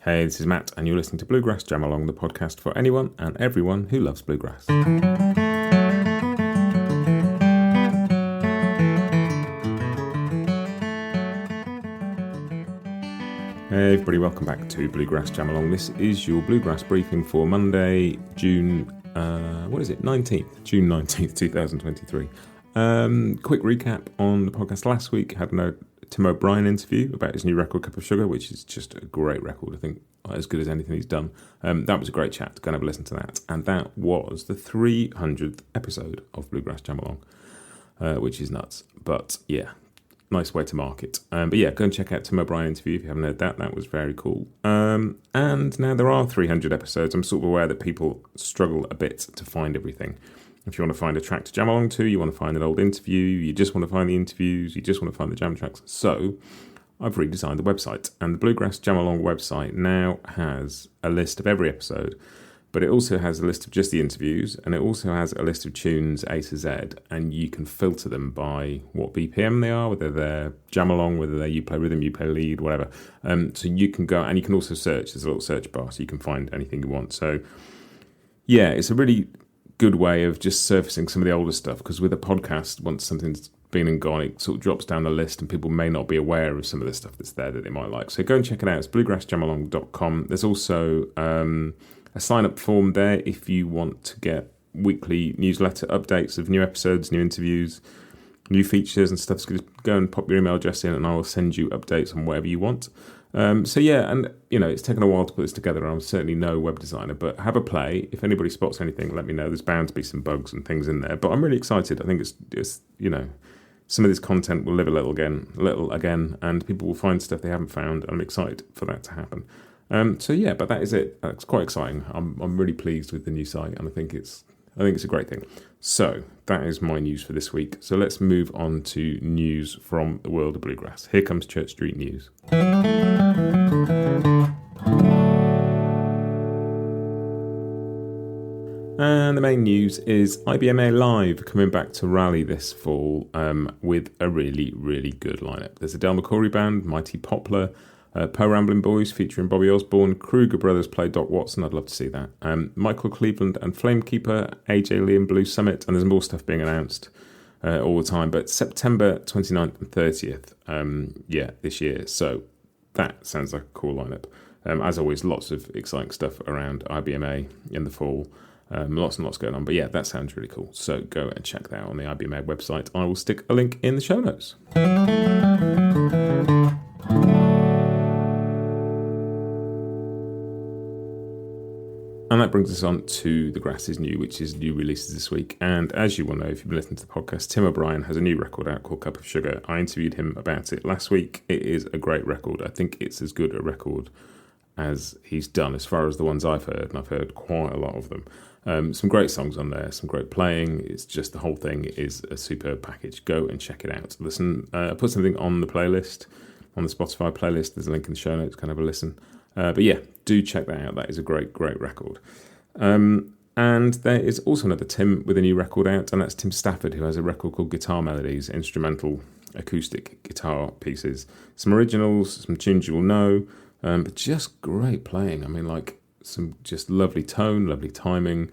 Hey, this is Matt, and you're listening to Bluegrass Jam Along, the podcast for anyone and everyone who loves bluegrass. Hey everybody, welcome back to Bluegrass Jam Along. This is your Bluegrass Briefing for Monday, June 19th, 2023. Quick recap on the podcast last week. Had a Tim O'Brien interview about his new record, Cup of Sugar, which is just a great record. I think as good as anything he's done. That was a great chat. Go and have a listen to that. And that was the 300th episode of Bluegrass Jam Along, which is nuts. But yeah, nice way to mark it. But yeah, go and check out Tim O'Brien interview if you haven't heard that. That was very cool. And now there are 300 episodes. I'm sort of aware that people struggle a bit to find everything. If you want to find a track to jam along to, you want to find an old interview, you just want to find the interviews, you just want to find the jam tracks. So I've redesigned the website, and the Bluegrass Jam Along website now has a list of every episode, but it also has a list of just the interviews, and it also has a list of tunes A to Z, and you can filter them by what BPM they are, whether they're jam along, whether they're you play rhythm, you play lead, whatever. So you can go, and you can also search. There's a little search bar, so you can find anything you want. So yeah, it's a really good way of just surfacing some of the older stuff, because with a podcast, once something's been and gone, it sort of drops down the list and people may not be aware of some of the stuff that's there that they might like. So go and check it out. It's bluegrassjamalong.com. There's also a sign-up form there if you want to get weekly newsletter updates of new episodes, new interviews, new features and stuff. So just go and pop your email address in and I will send you updates on whatever you want. So yeah, and you know, it's taken a while to put this together. I'm certainly no web designer, but have a play. If anybody spots anything, let me know. There's bound to be some bugs and things in there, but I'm really excited. I think it's you know, some of this content will live a little again, and people will find stuff they haven't found. I'm excited for that to happen. So yeah, but that is it. That's quite exciting. I'm really pleased with the new site, and I think it's a great thing. So that is my news for this week. So let's move on to news from the world of bluegrass. Here comes Church Street News. And the main news is IBMA Live coming back to Raleigh this fall with a really, really good lineup. There's a Del McCoury Band, Mighty Poplar, Poe Ramblin' Boys featuring Bobby Osborne, Kruger Brothers play Doc Watson, I'd love to see that. Michael Cleveland and Flamekeeper, AJ Lee and Blue Summit, and there's more stuff being announced all the time. But September 29th and 30th, this year. So that sounds like a cool lineup. As always, lots of exciting stuff around IBMA in the fall. Lots and lots going on. But yeah, that sounds really cool. So go and check that out on the IBMA website. I will stick a link in the show notes. And that brings us on to The Grass is New, which is new releases this week. And as you will know, if you've been listening to the podcast, Tim O'Brien has a new record out called Cup of Sugar. I interviewed him about it last week. It is a great record. I think it's as good a record as he's done as far as the ones I've heard, and I've heard quite a lot of them. Some great songs on there, some great playing. It's just the whole thing is a superb package. Go and check it out. Listen, I put something on the playlist, on the Spotify playlist. There's a link in the show notes. Kind of a listen. But yeah, do check that out. That is a great, great record. And there is also another Tim with a new record out, and that's Tim Stafford, who has a record called Guitar Melodies, instrumental acoustic guitar pieces. Some originals, some tunes you will know, but just great playing. I mean, like some just lovely tone, lovely timing.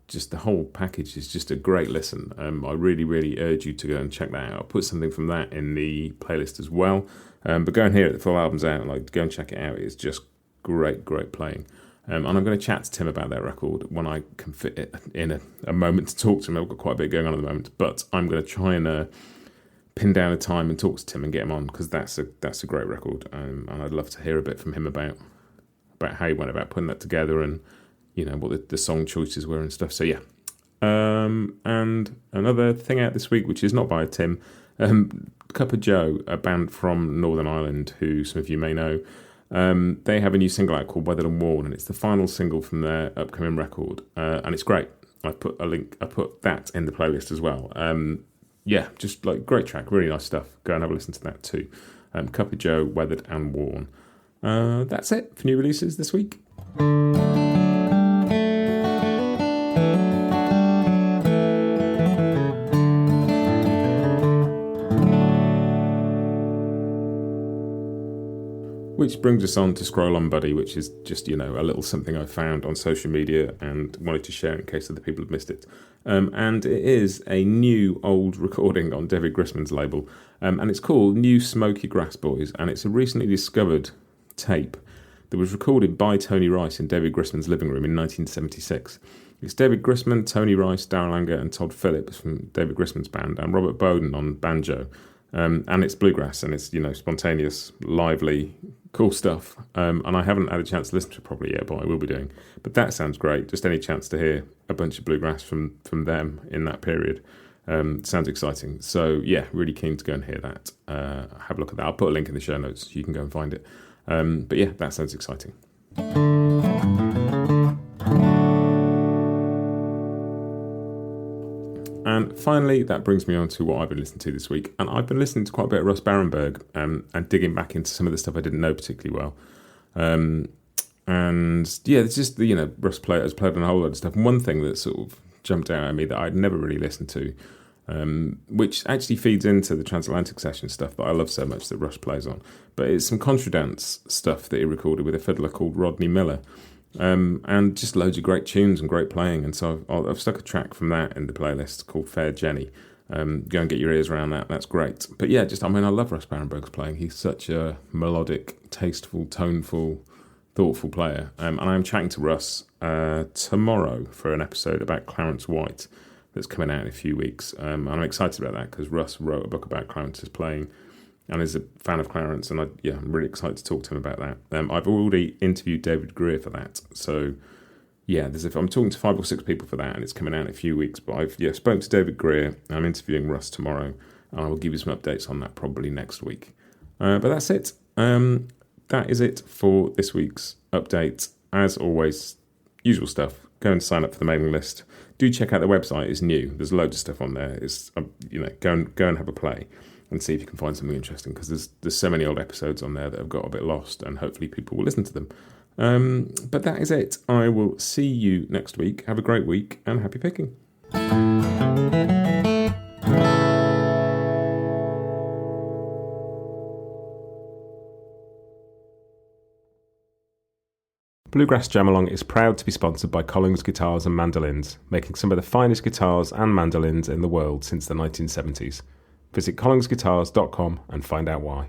Just the whole package is just a great listen. I really, really urge you to go and check that out. I'll put something from that in the playlist as well. But go and hear it. The full album's out. Like, go and check it out. It's just great, great playing. And I'm going to chat to Tim about that record when I can fit it in a moment to talk to him. I've got quite a bit going on at the moment, but I'm going to try and pin down a time and talk to Tim and get him on, because that's a great record. And I'd love to hear a bit from him about how he went about putting that together, and you know what the song choices were and stuff. So yeah. And another thing out this week, which is not by Tim, Cup of Joe, a band from Northern Ireland who some of you may know. They have a new single out called Weathered and Worn, and it's the final single from their upcoming record, and it's great. I put that in the playlist as well. Just like great track, really nice stuff. Go and have a listen to that too. Cup of Joe, Weathered and Worn. That's it for new releases this week. Which brings us on to Scroll On Buddy, which is just, a little something I found on social media and wanted to share in case other people have missed it. And it is a new old recording on David Grisman's label, and it's called New Smoky Grass Boys, and it's a recently discovered tape that was recorded by Tony Rice in David Grisman's living room in 1976. It's David Grisman, Tony Rice, Darrell Anger and Todd Phillips from David Grisman's band, and Robert Bowden on banjo. And it's bluegrass, and it's, spontaneous, lively, cool stuff. And I haven't had a chance to listen to it properly yet, but I will be doing. But that sounds great. Just any chance to hear a bunch of bluegrass from them in that period sounds exciting. So, yeah, really keen to go and hear that. Have a look at that. I'll put a link in the show notes so you can go and find it. But yeah, that sounds exciting. And finally, that brings me on to what I've been listening to this week. And I've been listening to quite a bit of Russ Barenberg and digging back into some of the stuff I didn't know particularly well. And yeah, it's just, Russ has played on a whole lot of stuff. And one thing that sort of jumped out at me that I'd never really listened to, which actually feeds into the Transatlantic Session stuff that I love so much that Russ plays on. But it's some contradance stuff that he recorded with a fiddler called Rodney Miller. And just loads of great tunes and great playing. And so I've stuck a track from that in the playlist called Fair Jenny. Go and get your ears around that. That's great. But yeah, I love Russ Barenberg's playing. He's such a melodic, tasteful, toneful, thoughtful player. And I'm chatting to Russ tomorrow for an episode about Clarence White that's coming out in a few weeks. And I'm excited about that because Russ wrote a book about Clarence's playing and is a fan of Clarence, and I'm really excited to talk to him about that. I've already interviewed David Greer for that, so yeah, I'm talking to 5 or 6 people for that, and it's coming out in a few weeks. But I've spoken to David Greer, and I'm interviewing Russ tomorrow, and I will give you some updates on that probably next week. But that's it. That is it for this week's update. As always, usual stuff. Go and sign up for the mailing list. Do check out the website. It's new. There's loads of stuff on there. It's go and have a play and see if you can find something interesting, because there's so many old episodes on there that have got a bit lost, and hopefully people will listen to them. But that is it. I will see you next week. Have a great week and happy picking. Bluegrass Jam Along is proud to be sponsored by Collings Guitars and Mandolins, making some of the finest guitars and mandolins in the world since the 1970s. Visit collingsguitars.com and find out why.